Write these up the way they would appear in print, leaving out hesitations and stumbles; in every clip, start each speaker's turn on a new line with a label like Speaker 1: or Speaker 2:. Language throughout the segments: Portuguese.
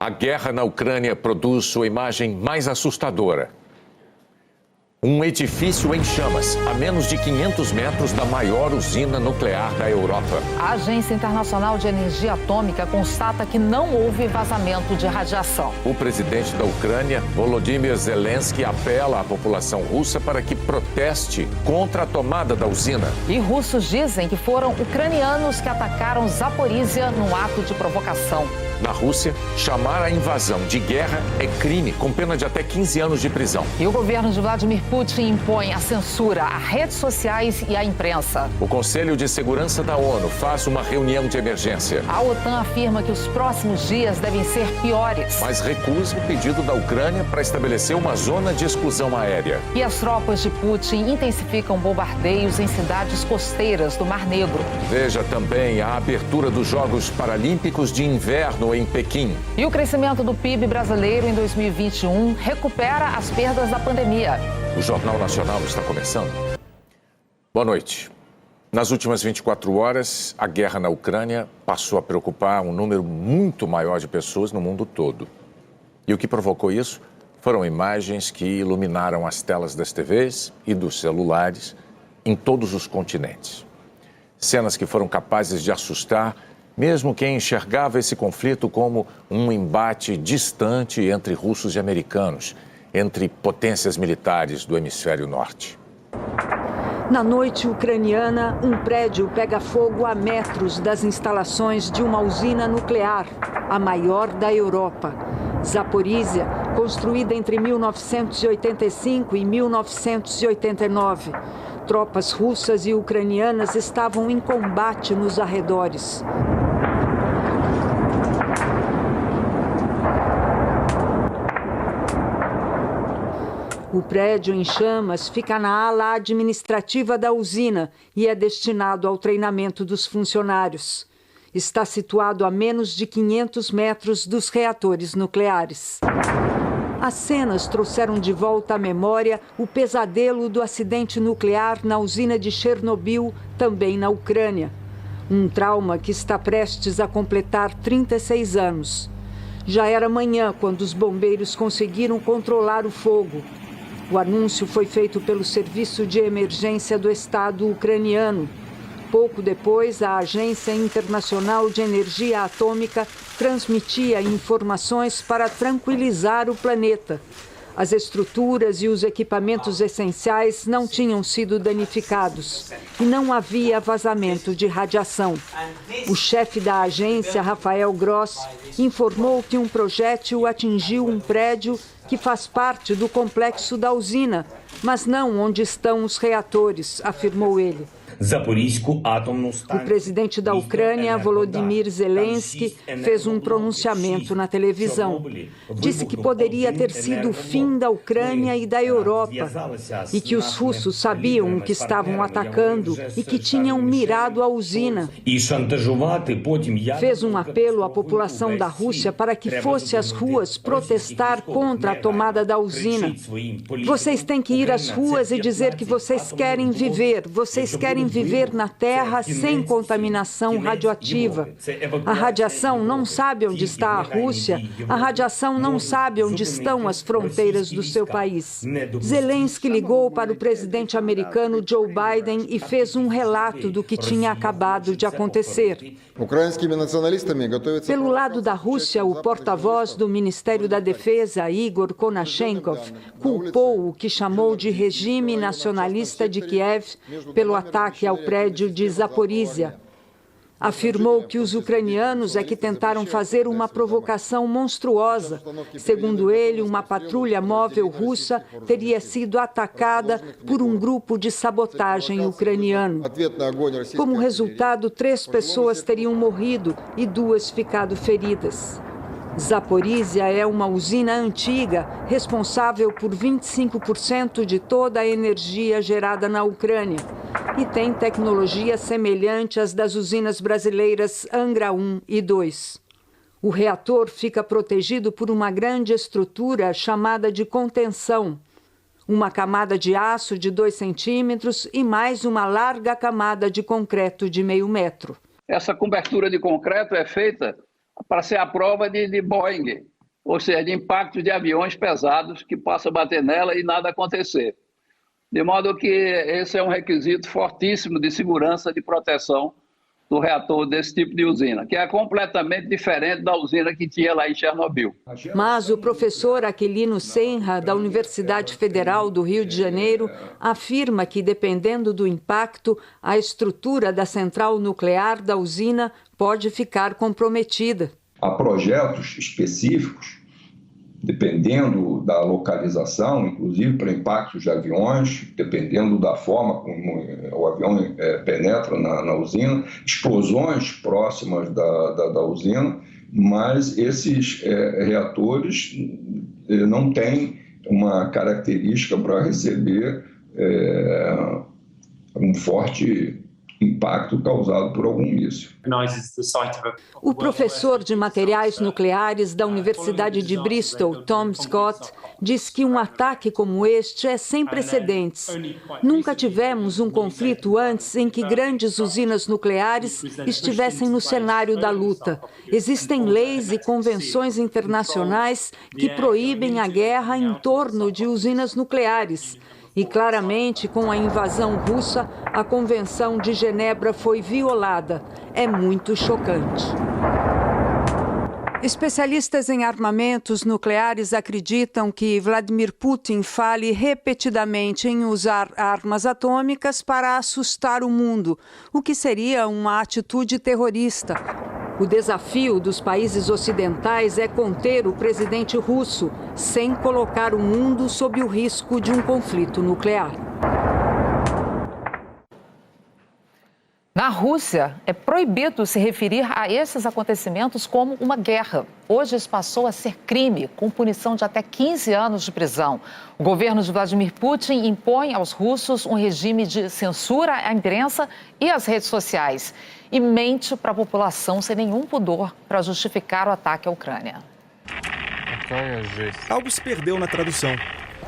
Speaker 1: A guerra na Ucrânia produz sua imagem mais assustadora. Um edifício em chamas, a menos de 500 metros da maior usina nuclear da Europa.
Speaker 2: A Agência Internacional de Energia Atômica constata que não houve vazamento de radiação.
Speaker 1: O presidente da Ucrânia, Volodymyr Zelensky, apela à população russa para que proteste contra a tomada da usina.
Speaker 2: E russos dizem que foram ucranianos que atacaram Zaporízia num ato de provocação.
Speaker 1: Na Rússia, chamar a invasão de guerra é crime, com pena de até 15 anos de prisão.
Speaker 2: E o governo de Vladimir Putin impõe a censura a redes sociais e à imprensa.
Speaker 1: O Conselho de Segurança da ONU faz uma reunião de emergência.
Speaker 2: A OTAN afirma que os próximos dias devem ser piores.
Speaker 1: Mas recusa o pedido da Ucrânia para estabelecer uma zona de exclusão aérea.
Speaker 2: E as tropas de Putin intensificam bombardeios em cidades costeiras do Mar Negro.
Speaker 1: Veja também a abertura dos Jogos Paralímpicos de Inverno em Pequim.
Speaker 2: E o crescimento do PIB brasileiro em 2021 recupera as perdas da pandemia.
Speaker 1: O Jornal Nacional está começando. Boa noite. Nas últimas 24 horas, a guerra na Ucrânia passou a preocupar um número muito maior de pessoas no mundo todo. E o que provocou isso foram imagens que iluminaram as telas das TVs e dos celulares em todos os continentes. Cenas que foram capazes de assustar mesmo quem enxergava esse conflito como um embate distante entre russos e americanos, entre potências militares do hemisfério norte.
Speaker 3: Na noite ucraniana, um prédio pega fogo a metros das instalações de uma usina nuclear, a maior da Europa. Zaporízia, construída entre 1985 e 1989. Tropas russas e ucranianas estavam em combate nos arredores. O prédio em chamas fica na ala administrativa da usina e é destinado ao treinamento dos funcionários. Está situado a menos de 500 metros dos reatores nucleares. As cenas trouxeram de volta à memória o pesadelo do acidente nuclear na usina de Chernobyl, também na Ucrânia. Um trauma que está prestes a completar 36 anos. Já era manhã quando os bombeiros conseguiram controlar o fogo. O anúncio foi feito pelo Serviço de Emergência do Estado ucraniano. Pouco depois, a Agência Internacional de Energia Atômica transmitia informações para tranquilizar o planeta. As estruturas e os equipamentos essenciais não tinham sido danificados e não havia vazamento de radiação. O chefe da agência, Rafael Gross, informou que um projétil atingiu um prédio que faz parte do complexo da usina, mas não onde estão os reatores, afirmou ele. O presidente da Ucrânia, Volodymyr Zelensky, fez um pronunciamento na televisão. Disse que poderia ter sido o fim da Ucrânia e da Europa e que os russos sabiam o que estavam atacando e que tinham mirado a usina. Fez um apelo à população da Rússia para que fosse às ruas protestar contra a tomada da usina. Vocês têm que ir às ruas e dizer que vocês querem viver na Terra sem contaminação radioativa. A radiação não sabe onde está a Rússia, a radiação não sabe onde estão as fronteiras do seu país. Zelensky ligou para o presidente americano Joe Biden e fez um relato do que tinha acabado de acontecer. Pelo lado da Rússia, o porta-voz do Ministério da Defesa, Igor Konashenkov, culpou o que chamou de regime nacionalista de Kiev pelo ataque ao prédio de Zaporízia. Afirmou que os ucranianos é que tentaram fazer uma provocação monstruosa. Segundo ele, uma patrulha móvel russa teria sido atacada por um grupo de sabotagem ucraniano. Como resultado, 3 pessoas teriam morrido e 2 ficado feridas. Zaporízia é uma usina antiga, responsável por 25% de toda a energia gerada na Ucrânia e tem tecnologia semelhante às das usinas brasileiras Angra 1 e 2. O reator fica protegido por uma grande estrutura chamada de contenção, uma camada de aço de 2 centímetros e mais uma larga camada de concreto de meio metro.
Speaker 4: Essa cobertura de concreto é feita para ser a prova de Boeing. ou seja, de impacto de aviões pesados que possam bater nela e nada acontecer. De modo que esse é um requisito fortíssimo de segurança, de proteção do reator desse tipo de usina, que é completamente diferente da usina que tinha lá em Chernobyl.
Speaker 3: Mas o professor Aquilino Senra, da Universidade Federal do Rio de Janeiro, afirma que, dependendo do impacto, a estrutura da central nuclear da usina pode ficar comprometida.
Speaker 5: Há projetos específicos, dependendo da localização, inclusive para impactos de aviões, dependendo da forma como o avião penetra na usina, explosões próximas da usina, mas esses reatores não têm uma característica para receber um forte impacto causado por algum míssil.
Speaker 3: O professor de materiais nucleares da Universidade de Bristol, Tom Scott, diz que um ataque como este é sem precedentes. Nunca tivemos um conflito antes em que grandes usinas nucleares estivessem no cenário da luta. Existem leis e convenções internacionais que proíbem a guerra em torno de usinas nucleares. E, claramente, com a invasão russa, a Convenção de Genebra foi violada. É muito chocante. Especialistas em armamentos nucleares acreditam que Vladimir Putin fale repetidamente em usar armas atômicas para assustar o mundo, o que seria uma atitude terrorista. O desafio dos países ocidentais é conter o presidente russo, sem colocar o mundo sob o risco de um conflito nuclear.
Speaker 2: Na Rússia, é proibido se referir a esses acontecimentos como uma guerra. Hoje isso passou a ser crime, com punição de até 15 anos de prisão. O governo de Vladimir Putin impõe aos russos um regime de censura à imprensa e às redes sociais. E mente para a população sem nenhum pudor para justificar o ataque à Ucrânia.
Speaker 6: Algo se perdeu na tradução.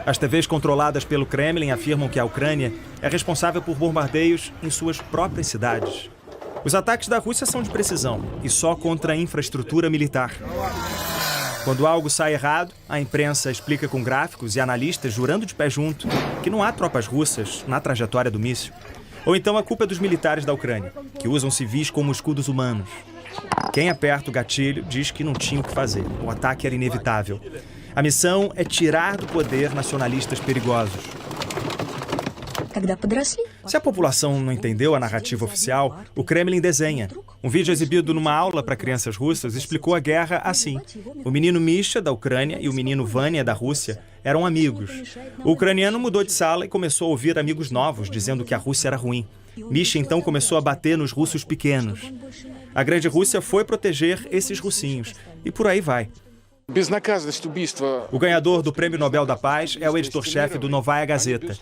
Speaker 6: As TVs controladas pelo Kremlin afirmam que a Ucrânia é responsável por bombardeios em suas próprias cidades. Os ataques da Rússia são de precisão e só contra a infraestrutura militar. Quando algo sai errado, a imprensa explica com gráficos e analistas jurando de pé junto que não há tropas russas na trajetória do míssil. Ou então a culpa é dos militares da Ucrânia, que usam civis como escudos humanos. Quem aperta o gatilho diz que não tinha o que fazer. O ataque era inevitável. A missão é tirar do poder nacionalistas perigosos. Se a população não entendeu a narrativa oficial, o Kremlin desenha. Um vídeo exibido numa aula para crianças russas explicou a guerra assim. O menino Misha, da Ucrânia, e o menino Vânia, da Rússia, eram amigos. O ucraniano mudou de sala e começou a ouvir amigos novos, dizendo que a Rússia era ruim. Misha, então, começou a bater nos russos pequenos. A grande Rússia foi proteger esses russinhos. E por aí vai. O ganhador do Prêmio Nobel da Paz é o editor-chefe do Novaya Gazeta.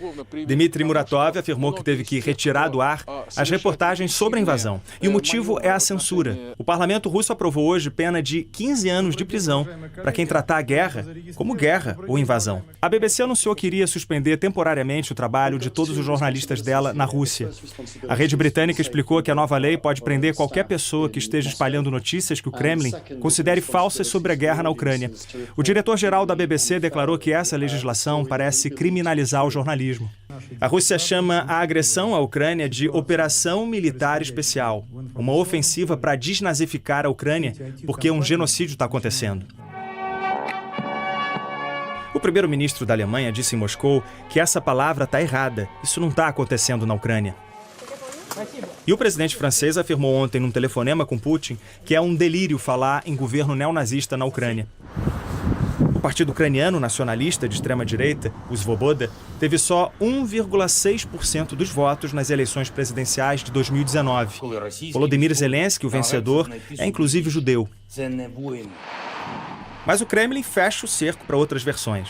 Speaker 6: Dmitry Muratov afirmou que teve que retirar do ar as reportagens sobre a invasão. E o motivo é a censura. O parlamento russo aprovou hoje pena de 15 anos de prisão para quem tratar a guerra como guerra ou invasão. A BBC anunciou que iria suspender temporariamente o trabalho de todos os jornalistas dela na Rússia. A rede britânica explicou que a nova lei pode prender qualquer pessoa que esteja espalhando notícias que o Kremlin considere falsas sobre a guerra na Ucrânia. O diretor-geral da BBC declarou que essa legislação parece criminalizar o jornalismo. A Rússia chama a agressão à Ucrânia de Operação Militar Especial, uma ofensiva para desnazificar a Ucrânia, porque um genocídio está acontecendo. O primeiro-ministro da Alemanha disse em Moscou que essa palavra está errada. Isso não está acontecendo na Ucrânia. E o presidente francês afirmou ontem num telefonema com Putin que é um delírio falar em governo neonazista na Ucrânia. O partido ucraniano nacionalista de extrema-direita, o Svoboda, teve só 1,6% dos votos nas eleições presidenciais de 2019. Volodymyr Zelensky, o vencedor, é inclusive judeu. Mas o Kremlin fecha o cerco para outras versões.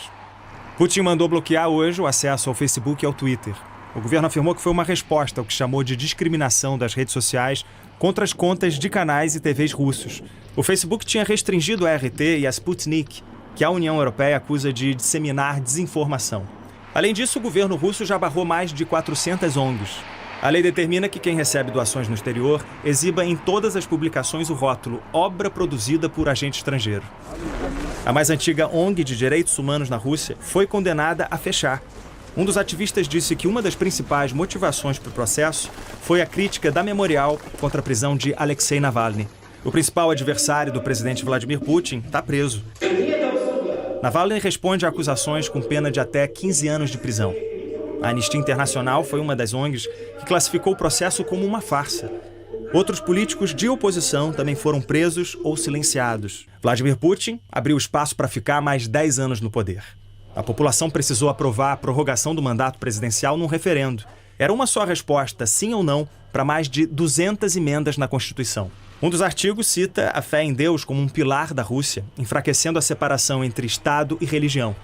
Speaker 6: Putin mandou bloquear hoje o acesso ao Facebook e ao Twitter. O governo afirmou que foi uma resposta ao que chamou de discriminação das redes sociais contra as contas de canais e TVs russos. O Facebook tinha restringido a RT e a Sputnik, que a União Europeia acusa de disseminar desinformação. Além disso, o governo russo já barrou mais de 400 ONGs. A lei determina que quem recebe doações no exterior exiba em todas as publicações o rótulo "obra produzida por agente estrangeiro". A mais antiga ONG de direitos humanos na Rússia foi condenada a fechar. Um dos ativistas disse que uma das principais motivações para o processo foi a crítica da Memorial contra a prisão de Alexei Navalny. O principal adversário do presidente Vladimir Putin está preso. Navalny responde a acusações com pena de até 15 anos de prisão. A Anistia Internacional foi uma das ONGs que classificou o processo como uma farsa. Outros políticos de oposição também foram presos ou silenciados. Vladimir Putin abriu espaço para ficar mais 10 anos no poder. A população precisou aprovar a prorrogação do mandato presidencial num referendo. Era uma só resposta, sim ou não, para mais de 200 emendas na Constituição. Um dos artigos cita a fé em Deus como um pilar da Rússia, enfraquecendo a separação entre Estado e religião.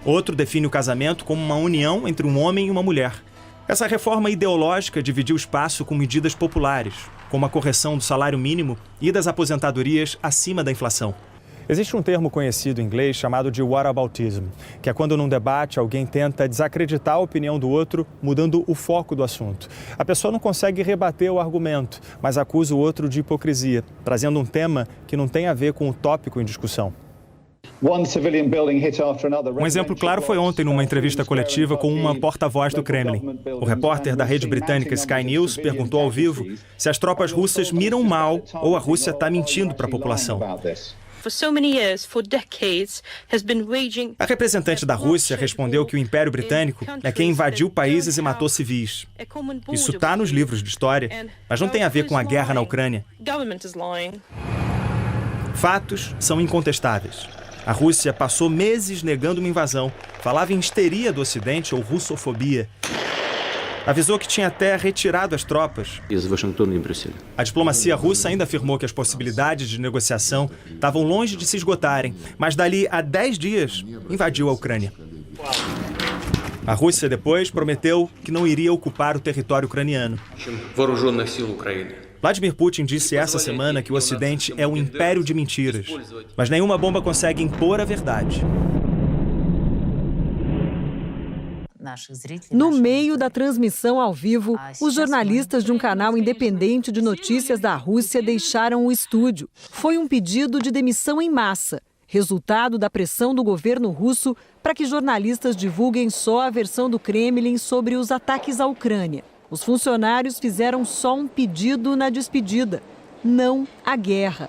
Speaker 6: Outro define o casamento como uma união entre um homem e uma mulher. Essa reforma ideológica dividiu o espaço com medidas populares, como a correção do salário mínimo e das aposentadorias acima da inflação.
Speaker 7: Existe um termo conhecido em inglês chamado de whataboutism, que é quando num debate alguém tenta desacreditar a opinião do outro, mudando o foco do assunto. A pessoa não consegue rebater o argumento, mas acusa o outro de hipocrisia, trazendo um tema que não tem a ver com o tópico em discussão.
Speaker 6: Um exemplo claro foi ontem numa entrevista coletiva com uma porta-voz do Kremlin. O repórter da rede britânica Sky News perguntou ao vivo se as tropas russas miram mal ou a Rússia está mentindo para a população. A representante da Rússia respondeu que o Império Britânico é quem invadiu países e matou civis. Isso está nos livros de história, mas não tem a ver com a guerra na Ucrânia. Fatos são incontestáveis. A Rússia passou meses negando uma invasão, falava em histeria do Ocidente ou russofobia. Avisou que tinha até retirado as tropas. A diplomacia russa ainda afirmou que as possibilidades de negociação estavam longe de se esgotarem, mas dali a 10 dias invadiu a Ucrânia. A Rússia depois prometeu que não iria ocupar o território ucraniano. Vladimir Putin disse essa semana que o Ocidente é um império de mentiras, mas nenhuma bomba consegue impor a verdade.
Speaker 8: No meio da transmissão ao vivo, os jornalistas de um canal independente de notícias da Rússia deixaram o estúdio. Foi um pedido de demissão em massa, resultado da pressão do governo russo para que jornalistas divulguem só a versão do Kremlin sobre os ataques à Ucrânia. Os funcionários fizeram só um pedido na despedida: não à guerra.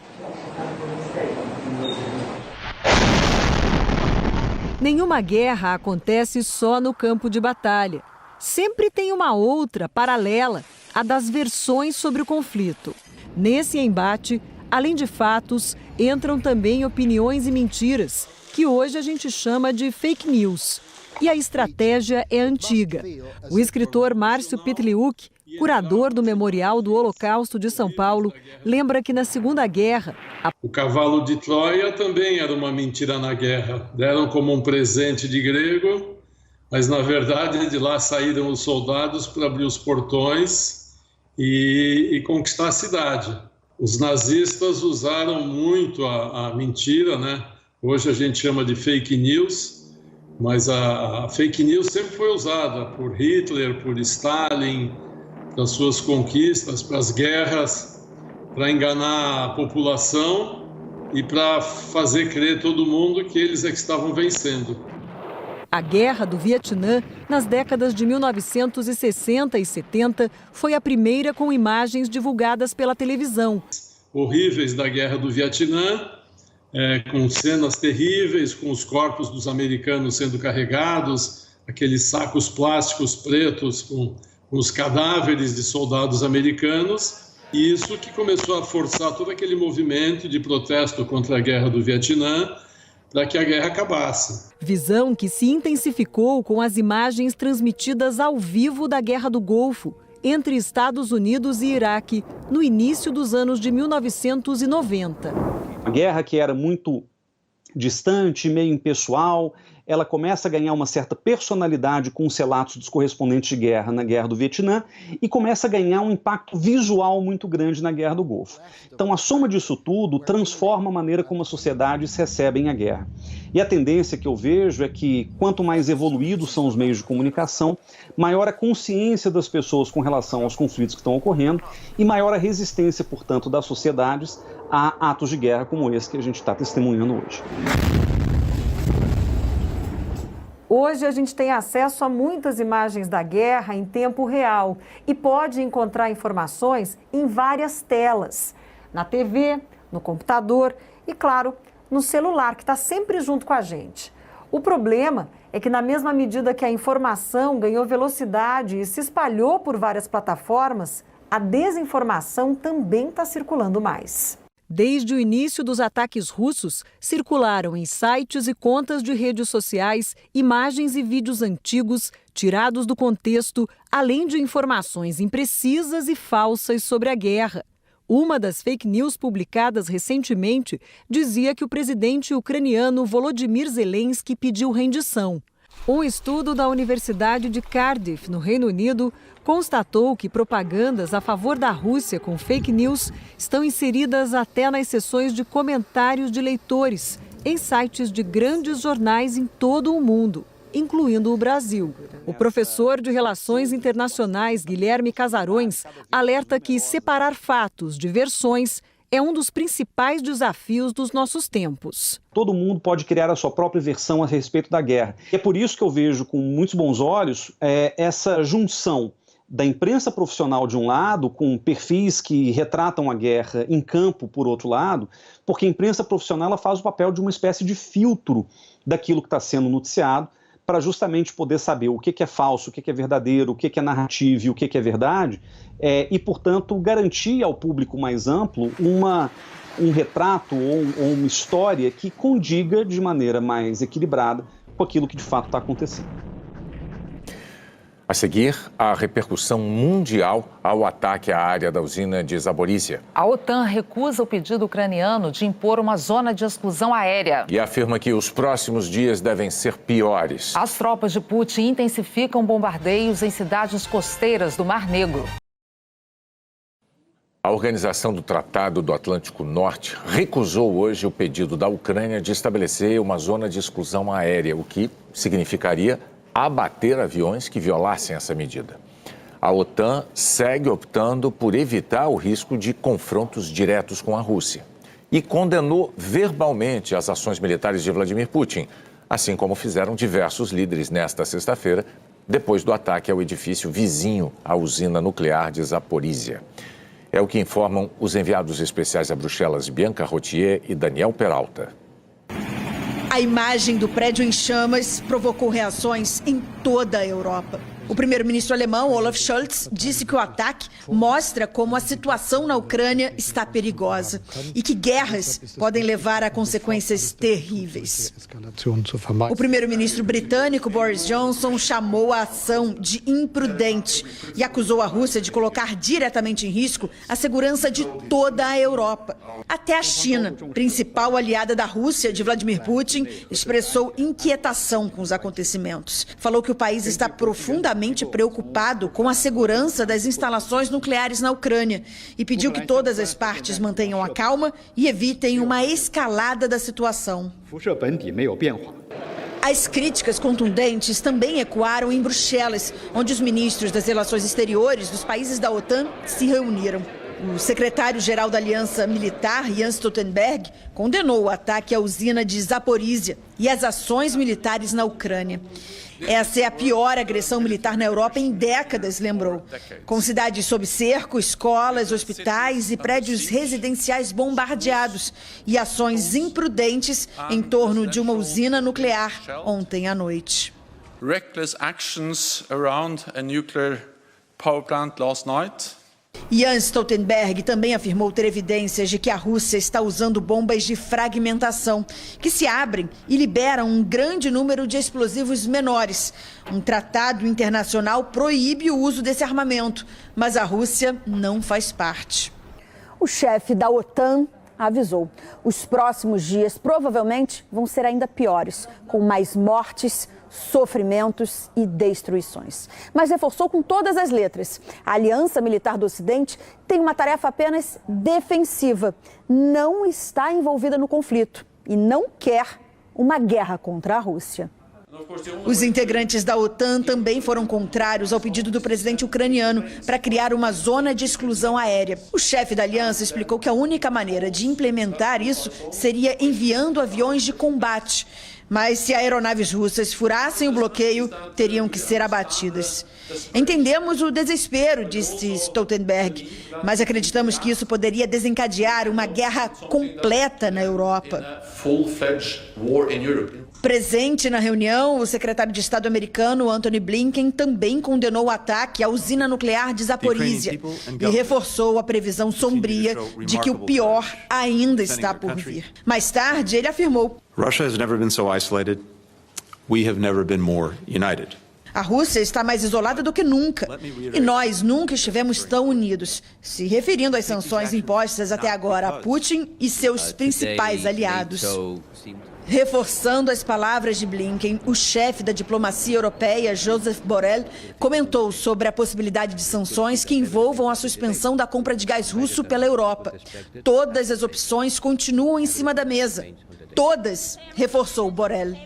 Speaker 8: Nenhuma guerra acontece só no campo de batalha. Sempre tem uma outra, paralela, a das versões sobre o conflito. Nesse embate, além de fatos, entram também opiniões e mentiras, que hoje a gente chama de fake news. E a estratégia é antiga. O escritor Márcio Pitliuk, curador do Memorial do Holocausto de São Paulo, lembra que na Segunda Guerra...
Speaker 9: O cavalo de Troia também era uma mentira na guerra. Deram como um presente de grego, mas na verdade de lá saíram os soldados para abrir os portões e conquistar a cidade. Os nazistas usaram muito a mentira, né? Hoje a gente chama de fake news. Mas a fake news sempre foi usada por Hitler, por Stalin, para suas conquistas, para as guerras, para enganar a população e para fazer crer todo mundo que eles é que estavam vencendo.
Speaker 8: A Guerra do Vietnã, nas décadas de 1960 e 70, foi a primeira com imagens divulgadas pela televisão.
Speaker 9: Horríveis da Guerra do Vietnã. Com cenas terríveis, com os corpos dos americanos sendo carregados, aqueles sacos plásticos pretos com os cadáveres de soldados americanos, e isso que começou a forçar todo aquele movimento de protesto contra a Guerra do Vietnã, para que a guerra acabasse.
Speaker 8: Visão que se intensificou com as imagens transmitidas ao vivo da Guerra do Golfo, entre Estados Unidos e Iraque, no início dos anos de 1990.
Speaker 10: A guerra, que era muito distante, meio impessoal, ela começa a ganhar uma certa personalidade com os relatos dos correspondentes de guerra na Guerra do Vietnã e começa a ganhar um impacto visual muito grande na Guerra do Golfo. Então, a soma disso tudo transforma a maneira como as sociedades recebem a guerra. E a tendência que eu vejo é que, quanto mais evoluídos são os meios de comunicação, maior a consciência das pessoas com relação aos conflitos que estão ocorrendo e maior a resistência, portanto, das sociedades a atos de guerra como esse que a gente está testemunhando hoje.
Speaker 8: Hoje a gente tem acesso a muitas imagens da guerra em tempo real e pode encontrar informações em várias telas, na TV, no computador e, claro, no celular, que está sempre junto com a gente. O problema é que, na mesma medida que a informação ganhou velocidade e se espalhou por várias plataformas, a desinformação também está circulando mais. Desde o início dos ataques russos, circularam em sites e contas de redes sociais imagens e vídeos antigos tirados do contexto, além de informações imprecisas e falsas sobre a guerra. Uma das fake news publicadas recentemente dizia que o presidente ucraniano Volodymyr Zelensky pediu rendição. Um estudo da Universidade de Cardiff, no Reino Unido, constatou que propagandas a favor da Rússia com fake news estão inseridas até nas seções de comentários de leitores em sites de grandes jornais em todo o mundo, incluindo o Brasil. O professor de Relações Internacionais, Guilherme Casarões, alerta que separar fatos de versões é um dos principais desafios dos nossos tempos.
Speaker 10: Todo mundo pode criar a sua própria versão a respeito da guerra. É por isso que eu vejo com muitos bons olhos essa junção da imprensa profissional de um lado, com perfis que retratam a guerra em campo por outro lado, porque a imprensa profissional ela faz o papel de uma espécie de filtro daquilo que está sendo noticiado, para justamente poder saber o que é falso, o que é verdadeiro, o que é narrativo e o que é verdade, e, portanto, garantir ao público mais amplo um retrato ou uma história que condiga de maneira mais equilibrada com aquilo que de fato está acontecendo.
Speaker 1: A seguir, a repercussão mundial ao ataque à área da usina de Zaporizhia.
Speaker 2: A OTAN recusa o pedido ucraniano de impor uma zona de exclusão aérea.
Speaker 1: E afirma que os próximos dias devem ser piores.
Speaker 2: As tropas de Putin intensificam bombardeios em cidades costeiras do Mar Negro.
Speaker 1: A Organização do Tratado do Atlântico Norte recusou hoje o pedido da Ucrânia de estabelecer uma zona de exclusão aérea, o que significaria abater aviões que violassem essa medida. A OTAN segue optando por evitar o risco de confrontos diretos com a Rússia e condenou verbalmente as ações militares de Vladimir Putin, assim como fizeram diversos líderes nesta sexta-feira, depois do ataque ao edifício vizinho à usina nuclear de Zaporizhia. É o que informam os enviados especiais a Bruxelas, Bianca Rottier e Daniel Peralta.
Speaker 11: A imagem do prédio em chamas provocou reações em toda a Europa. O primeiro-ministro alemão, Olaf Scholz, disse que o ataque mostra como a situação na Ucrânia está perigosa e que guerras podem levar a consequências terríveis. O primeiro-ministro britânico, Boris Johnson, chamou a ação de imprudente e acusou a Rússia de colocar diretamente em risco a segurança de toda a Europa. Até a China, principal aliada da Rússia de Vladimir Putin, expressou inquietação com os acontecimentos. Falou que o país está profundamente preocupado com a segurança das instalações nucleares na Ucrânia e pediu que todas as partes mantenham a calma e evitem uma escalada da situação. As críticas contundentes também ecoaram em Bruxelas, onde os ministros das Relações Exteriores dos países da OTAN se reuniram. O secretário-geral da Aliança Militar, Jens Stoltenberg, condenou o ataque à usina de Zaporizhia e as ações militares na Ucrânia. Essa é a pior agressão militar na Europa em décadas, lembrou. Com cidades sob cerco, escolas, hospitais e prédios residenciais bombardeados e ações imprudentes em torno de uma usina nuclear ontem à noite.
Speaker 12: Reckless actions around a nuclear power plant last night.
Speaker 11: Jens Stoltenberg também afirmou ter evidências de que a Rússia está usando bombas de fragmentação, que se abrem e liberam um grande número de explosivos menores. Um tratado internacional proíbe o uso desse armamento, mas a Rússia não faz parte.
Speaker 13: O chefe da OTAN avisou: os próximos dias provavelmente vão ser ainda piores, com mais mortes, sofrimentos e destruições. Mas reforçou com todas as letras: a Aliança Militar do Ocidente tem uma tarefa apenas defensiva, não está envolvida no conflito e não quer uma guerra contra a Rússia.
Speaker 11: Os integrantes da OTAN também foram contrários ao pedido do presidente ucraniano para criar uma zona de exclusão aérea. O chefe da aliança explicou que a única maneira de implementar isso seria enviando aviões de combate. Mas se aeronaves russas furassem o bloqueio, teriam que ser abatidas. Entendemos o desespero, disse Stoltenberg, mas acreditamos que isso poderia desencadear uma guerra completa na Europa. Presente na reunião, o secretário de Estado americano, Antony Blinken, também condenou o ataque à usina nuclear de Zaporizhia e reforçou a previsão sombria de que o pior ainda está por vir. Mais tarde, ele afirmou:
Speaker 14: Russia has never been so isolated. We have never been more united.
Speaker 11: A Rússia está mais isolada do que nunca e nós nunca estivemos tão unidos, se referindo às sanções impostas até agora a Putin e seus principais aliados. Reforçando as palavras de Blinken, o chefe da diplomacia europeia, Josep Borrell, comentou sobre a possibilidade de sanções que envolvam a suspensão da compra de gás russo pela Europa. Todas as opções continuam em cima da mesa. Todas, reforçou Borrell.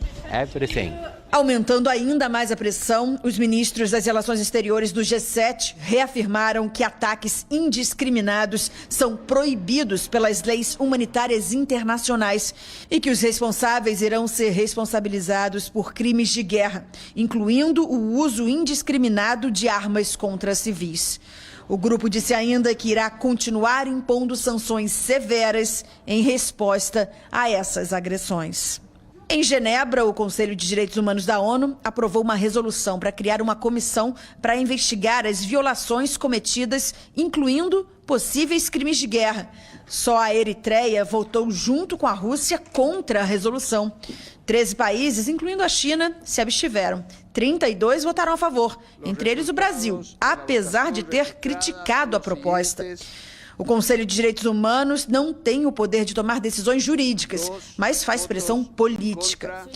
Speaker 11: Aumentando ainda mais a pressão, os ministros das Relações Exteriores do G7 reafirmaram que ataques indiscriminados são proibidos pelas leis humanitárias internacionais e que os responsáveis irão ser responsabilizados por crimes de guerra, incluindo o uso indiscriminado de armas contra civis. O grupo disse ainda que irá continuar impondo sanções severas em resposta a essas agressões. Em Genebra, o Conselho de Direitos Humanos da ONU aprovou uma resolução para criar uma comissão para investigar as violações cometidas, incluindo possíveis crimes de guerra. Só a Eritreia votou junto com a Rússia contra a resolução. 13 países, incluindo a China, se abstiveram. 32 votaram a favor, entre eles o Brasil, apesar de ter criticado a proposta. O Conselho de Direitos Humanos não tem o poder de tomar decisões jurídicas, mas faz pressão política.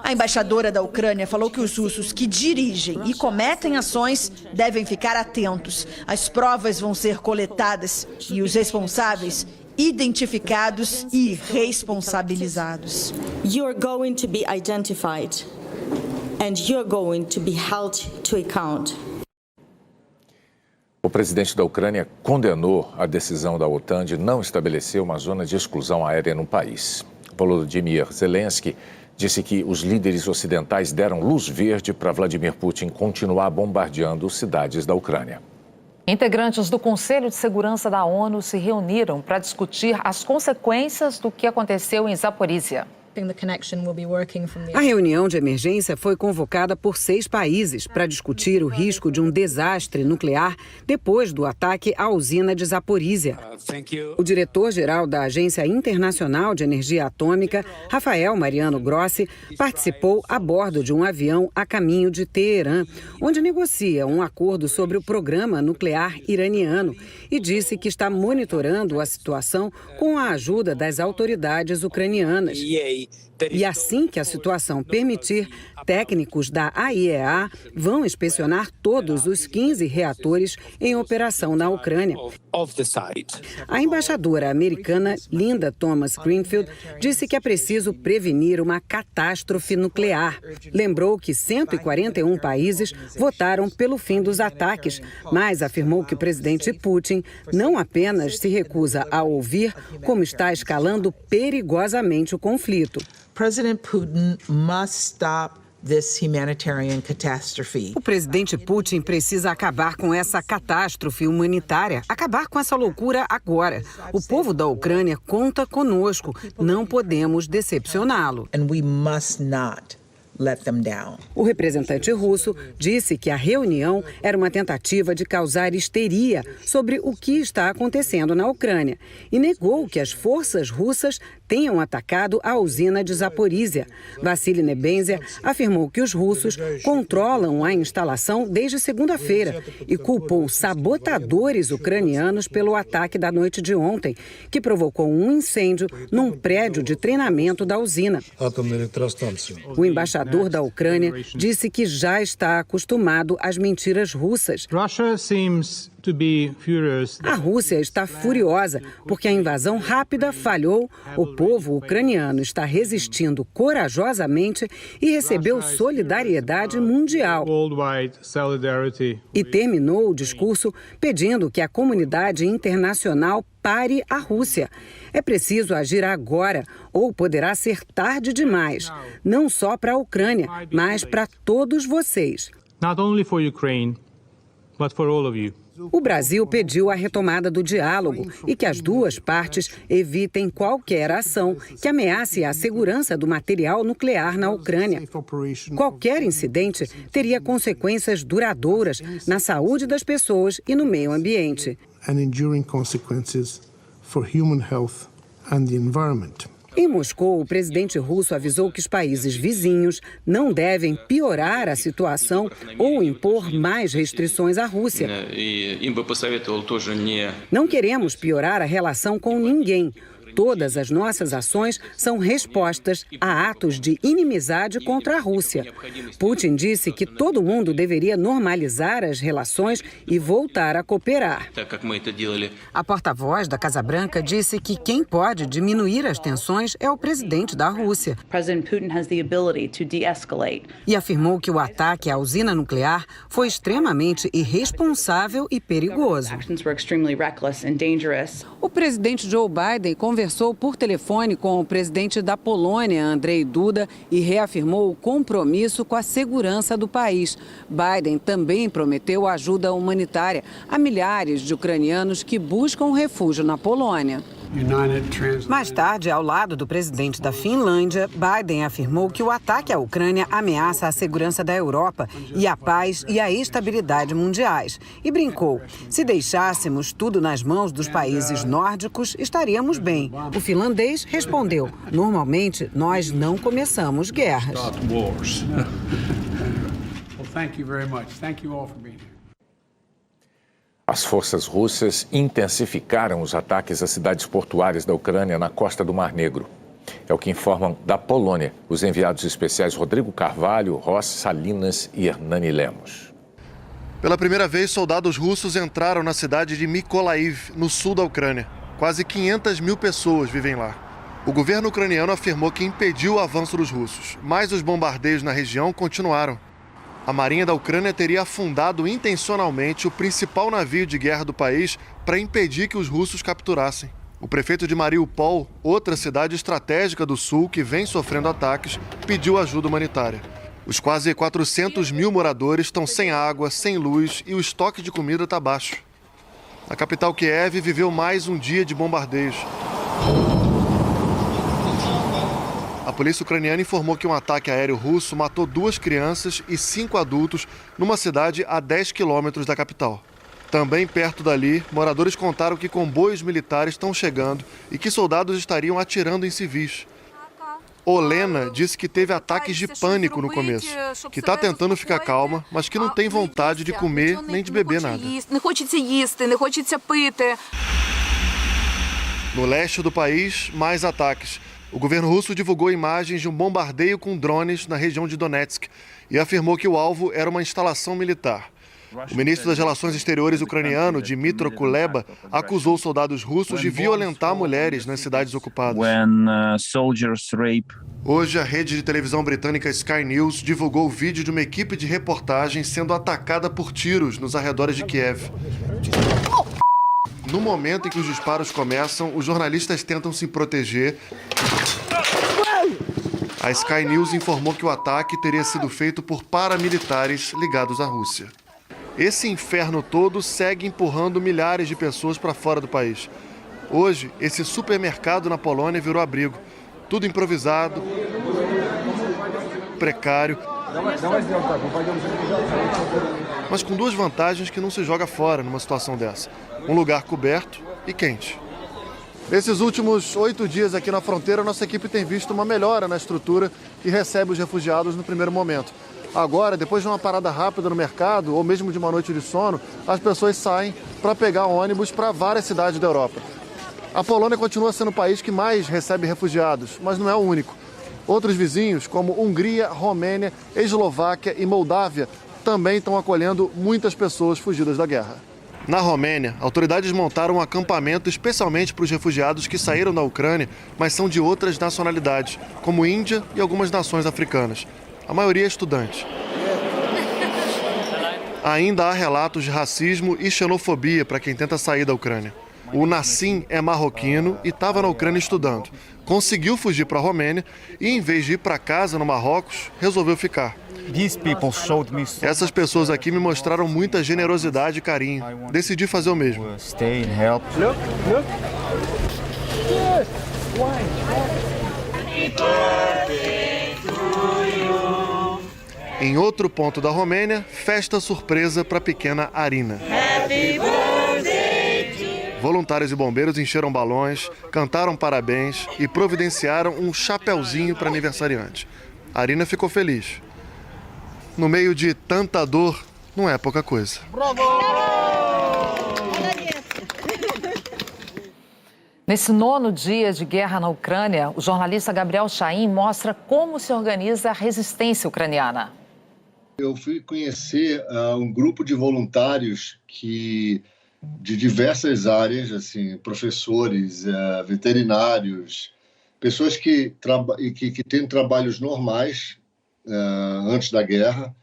Speaker 11: A embaixadora da Ucrânia falou que os russos que dirigem e cometem ações devem ficar atentos. As provas vão ser coletadas e os responsáveis identificados e responsabilizados.
Speaker 15: You're going to be identified and you're going to be held to account.
Speaker 1: O presidente da Ucrânia condenou a decisão da OTAN de não estabelecer uma zona de exclusão aérea no país. Volodymyr Zelensky disse que os líderes ocidentais deram luz verde para Vladimir Putin continuar bombardeando cidades da Ucrânia.
Speaker 2: Integrantes do Conselho de Segurança da ONU se reuniram para discutir as consequências do que aconteceu em Zaporizhia.
Speaker 16: A reunião de emergência foi convocada por 6 países para discutir o risco de um desastre nuclear depois do ataque à usina de Zaporizhia. O diretor-geral da Agência Internacional de Energia Atômica, Rafael Mariano Grossi, participou a bordo de um avião a caminho de Teherã, onde negocia um acordo sobre o programa nuclear iraniano, e disse que está monitorando a situação com a ajuda das autoridades ucranianas. E assim que a situação permitir, técnicos da AIEA vão inspecionar todos os 15 reatores em operação na Ucrânia. A embaixadora americana Linda Thomas Greenfield disse que é preciso prevenir uma catástrofe nuclear. Lembrou que 141 países votaram pelo fim dos ataques, mas afirmou que o presidente Putin não apenas se recusa a ouvir, como está escalando perigosamente o conflito.
Speaker 17: President Putin must stop this humanitarian catastrophe.
Speaker 16: O presidente Putin precisa acabar com essa catástrofe humanitária, acabar com essa loucura agora. O povo da Ucrânia conta conosco, não podemos decepcioná-lo.
Speaker 17: And we must not let them down.
Speaker 16: O representante russo disse que a reunião era uma tentativa de causar histeria sobre o que está acontecendo na Ucrânia e negou que as forças russas tenham atacado a usina de Zaporizhia. Vassily Nebenzia afirmou que os russos controlam a instalação desde segunda-feira e culpou sabotadores ucranianos pelo ataque da noite de ontem, que provocou um incêndio num prédio de treinamento da usina. O embaixador da Ucrânia disse que já está acostumado às mentiras russas.
Speaker 18: Russia seems
Speaker 16: A Rússia está furiosa porque a invasão rápida falhou, o povo ucraniano está resistindo corajosamente e recebeu solidariedade mundial. E terminou o discurso pedindo que a comunidade internacional pare a Rússia. É preciso agir agora ou poderá ser tarde demais, não só para a Ucrânia, mas para todos vocês.
Speaker 18: Not only for Ukraine, but for all of you.
Speaker 16: O Brasil pediu a retomada do diálogo e que as duas partes evitem qualquer ação que ameace a segurança do material nuclear na Ucrânia. Qualquer incidente teria consequências duradouras na saúde das pessoas e no meio ambiente. Em Moscou, o presidente russo avisou que os países vizinhos não devem piorar a situação ou impor mais restrições à Rússia. Não queremos piorar a relação com ninguém. Todas as nossas ações são respostas a atos de inimizade contra a Rússia. Putin disse que todo mundo deveria normalizar as relações e voltar a cooperar. A porta-voz da Casa Branca disse que quem pode diminuir as tensões é o presidente da Rússia. E afirmou que o ataque à usina nuclear foi extremamente irresponsável e perigoso. O presidente Joe Biden conversou por telefone com o presidente da Polônia, Andrzej Duda, e reafirmou o compromisso com a segurança do país. Biden também prometeu ajuda humanitária a milhares de ucranianos que buscam refúgio na Polônia. Mais tarde, ao lado do presidente da Finlândia, Biden afirmou que o ataque à Ucrânia ameaça a segurança da Europa e a paz e a estabilidade mundiais. E brincou, se deixássemos tudo nas mãos dos países nórdicos, estaríamos bem. O finlandês respondeu, normalmente nós não começamos guerras.
Speaker 1: As forças russas intensificaram os ataques às cidades portuárias da Ucrânia na costa do Mar Negro. É o que informam da Polônia os enviados especiais Rodrigo Carvalho, Ross Salinas e Hernani Lemos.
Speaker 19: Pela primeira vez, soldados russos entraram na cidade de Mykolaiv, no sul da Ucrânia. Quase 500 mil pessoas vivem lá. O governo ucraniano afirmou que impediu o avanço dos russos, mas os bombardeios na região continuaram. A Marinha da Ucrânia teria afundado intencionalmente o principal navio de guerra do país para impedir que os russos capturassem. O prefeito de Mariupol, outra cidade estratégica do sul que vem sofrendo ataques, pediu ajuda humanitária. Os quase 400 mil moradores estão sem água, sem luz e o estoque de comida está baixo. A capital Kiev viveu mais um dia de bombardeios. A polícia ucraniana informou que um ataque aéreo russo matou 2 crianças e 5 adultos numa cidade a 10 quilômetros da capital. Também perto dali, moradores contaram que comboios militares estão chegando e que soldados estariam atirando em civis. Olena disse que teve ataques de pânico no começo, que está tentando ficar calma, mas que não tem vontade de comer nem de beber nada. No leste do país, mais ataques. O governo russo divulgou imagens de um bombardeio com drones na região de Donetsk e afirmou que o alvo era uma instalação militar. O ministro das Relações Exteriores ucraniano, Dmytro Kuleba, acusou soldados russos de violentar mulheres nas cidades ocupadas. Hoje, a rede de televisão britânica Sky News divulgou o vídeo de uma equipe de reportagem sendo atacada por tiros nos arredores de Kiev. No momento em que os disparos começam, os jornalistas tentam se proteger. A Sky News informou que o ataque teria sido feito por paramilitares ligados à Rússia. Esse inferno todo segue empurrando milhares de pessoas para fora do país. Hoje, esse supermercado na Polônia virou abrigo. Tudo improvisado, precário, mas com 2 vantagens que não se joga fora numa situação dessa. Um lugar coberto e quente. Nesses últimos 8 dias aqui na fronteira, nossa equipe tem visto uma melhora na estrutura que recebe os refugiados no primeiro momento. Agora, depois de uma parada rápida no mercado, ou mesmo de uma noite de sono, as pessoas saem para pegar ônibus para várias cidades da Europa. A Polônia continua sendo o país que mais recebe refugiados, mas não é o único. Outros vizinhos, como Hungria, Romênia, Eslováquia e Moldávia, também estão acolhendo muitas pessoas fugidas da guerra. Na Romênia, autoridades montaram um acampamento especialmente para os refugiados que saíram da Ucrânia, mas são de outras nacionalidades, como Índia e algumas nações africanas. A maioria é estudante. Ainda há relatos de racismo e xenofobia para quem tenta sair da Ucrânia. O Nassim é marroquino e estava na Ucrânia estudando. Conseguiu fugir para a Romênia e, em vez de ir para casa no Marrocos, resolveu ficar. Essas pessoas aqui me mostraram muita generosidade e carinho. Decidi fazer o mesmo. Em outro ponto da Romênia, festa surpresa para a pequena Arina. Voluntários e bombeiros encheram balões, cantaram parabéns e providenciaram um chapeuzinho para aniversariante. A Arina ficou feliz. No meio de tanta dor, não é pouca coisa.
Speaker 2: Nesse 9º dia de guerra na Ucrânia, o jornalista Gabriel Chaim mostra como se organiza a resistência ucraniana.
Speaker 20: Eu fui conhecer um grupo de voluntários de diversas áreas, assim, professores, veterinários, pessoas que têm trabalhos normais antes da guerra,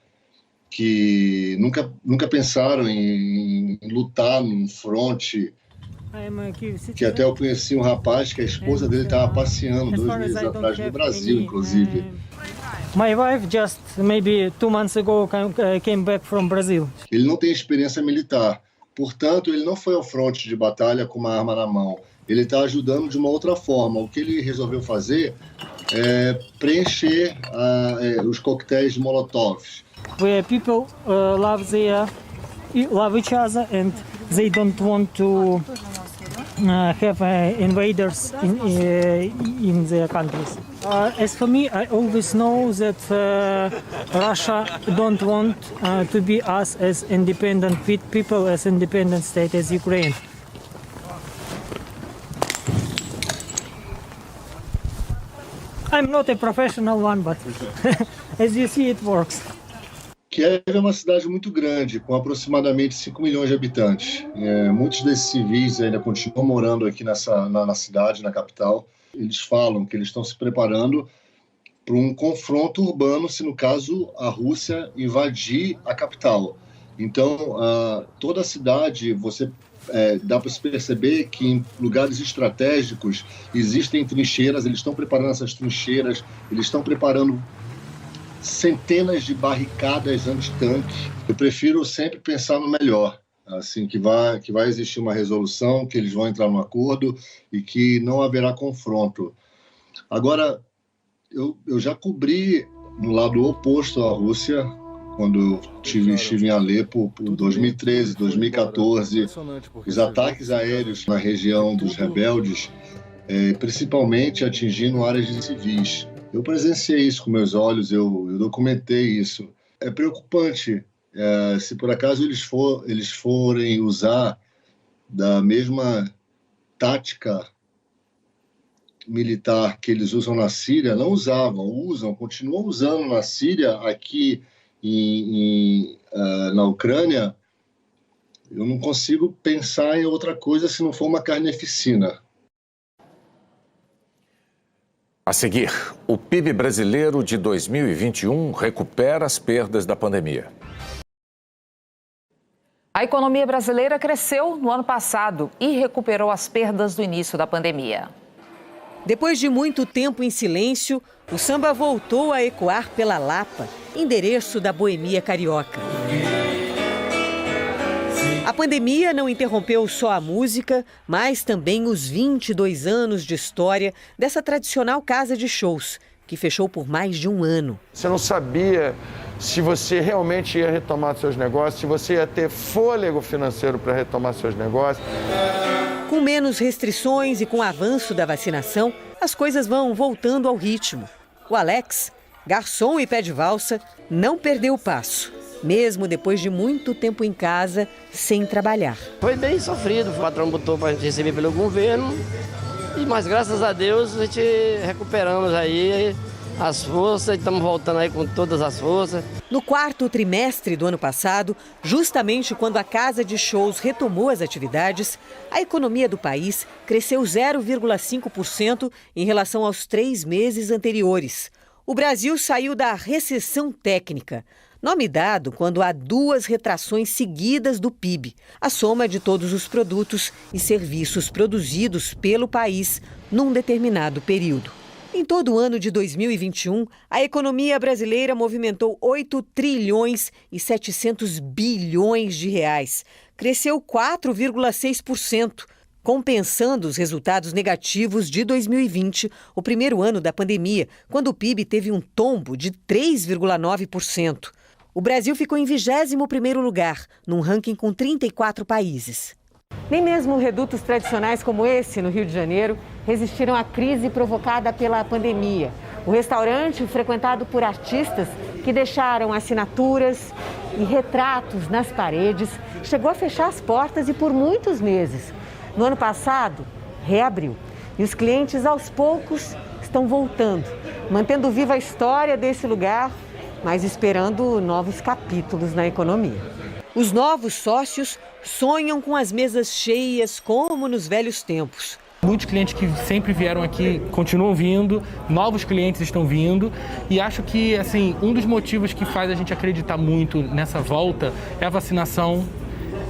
Speaker 20: que nunca pensaram em lutar num fronte. Que até eu conheci um rapaz que a esposa dele estava passeando 2 meses atrás no Brasil, inclusive.
Speaker 21: My wife just maybe 2 months ago came back from Brazil.
Speaker 20: Ele não tem experiência militar, portanto, ele não foi ao fronte de batalha com uma arma na mão. Ele está ajudando de uma outra forma. O que ele resolveu fazer é preencher os coquetéis de Molotov.
Speaker 21: Where people love each other and they don't want to have invaders in their countries. As for me, I always know that Russia don't want to be us as independent people, as independent state as Ukraine. I'm not a professional one, but as you see, it works.
Speaker 20: Kiev é uma cidade muito grande, com aproximadamente 5 milhões de habitantes. Muitos desses civis ainda continuam morando aqui na cidade, na capital. Eles falam que eles estão se preparando para um confronto urbano, se no caso a Rússia invadir a capital. Então, toda a cidade, dá para se perceber que em lugares estratégicos existem trincheiras, eles estão preparando essas trincheiras, eles estão preparando centenas de barricadas anti-tanque. Eu prefiro sempre pensar no melhor, assim, que vai existir uma resolução, que eles vão entrar num acordo e que não haverá confronto. Agora, eu já cobri no lado oposto à Rússia, quando estive em Alepo, por 2013, 2014, os ataques aéreos na região dos rebeldes, principalmente atingindo áreas de civis. Eu presenciei isso com meus olhos, eu documentei isso. É preocupante se por acaso eles forem usar da mesma tática militar que eles usam na Síria, continuam usando na Síria, aqui na Ucrânia. Eu não consigo pensar em outra coisa se não for uma carneficina.
Speaker 1: A seguir, o PIB brasileiro de 2021 recupera as perdas da pandemia.
Speaker 2: A economia brasileira cresceu no ano passado e recuperou as perdas do início da pandemia.
Speaker 8: Depois de muito tempo em silêncio, o samba voltou a ecoar pela Lapa, endereço da boemia carioca. A pandemia não interrompeu só a música, mas também os 22 anos de história dessa tradicional casa de shows, que fechou por mais de um ano.
Speaker 22: Você não sabia se você realmente ia retomar seus negócios, se você ia ter fôlego financeiro para retomar seus negócios.
Speaker 8: Com menos restrições e com o avanço da vacinação, as coisas vão voltando ao ritmo. O Alex, garçom e pé de valsa, não perdeu o passo, mesmo depois de muito tempo em casa, sem trabalhar.
Speaker 23: Foi bem sofrido, o patrão botou para a gente receber pelo governo, mas graças a Deus a gente recuperamos aí as forças e estamos voltando aí com todas as forças.
Speaker 16: No quarto trimestre do ano passado, justamente quando a casa de shows retomou as atividades, a economia do país cresceu 0,5% em relação aos 3 meses anteriores. O Brasil saiu da recessão técnica, nome dado quando há 2 retrações seguidas do PIB, a soma de todos os produtos e serviços produzidos pelo país num determinado período. Em todo o ano de 2021, a economia brasileira movimentou 8 trilhões e 700 bilhões de reais. Cresceu 4,6%, compensando os resultados negativos de 2020, o primeiro ano da pandemia, quando o PIB teve um tombo de 3,9%. O Brasil ficou em 21º lugar, num ranking com 34 países. Nem mesmo redutos tradicionais como esse, no Rio de Janeiro, resistiram à crise provocada pela pandemia. O restaurante, frequentado por artistas que deixaram assinaturas e retratos nas paredes, chegou a fechar as portas e por muitos meses. No ano passado, reabriu. E os clientes, aos poucos, estão voltando, mantendo viva a história desse lugar, mas esperando novos capítulos na economia. Os novos sócios sonham com as mesas cheias como nos velhos tempos.
Speaker 18: Muitos clientes que sempre vieram aqui continuam vindo, novos clientes estão vindo e acho que assim, um dos motivos que faz a gente acreditar muito nessa volta é a vacinação,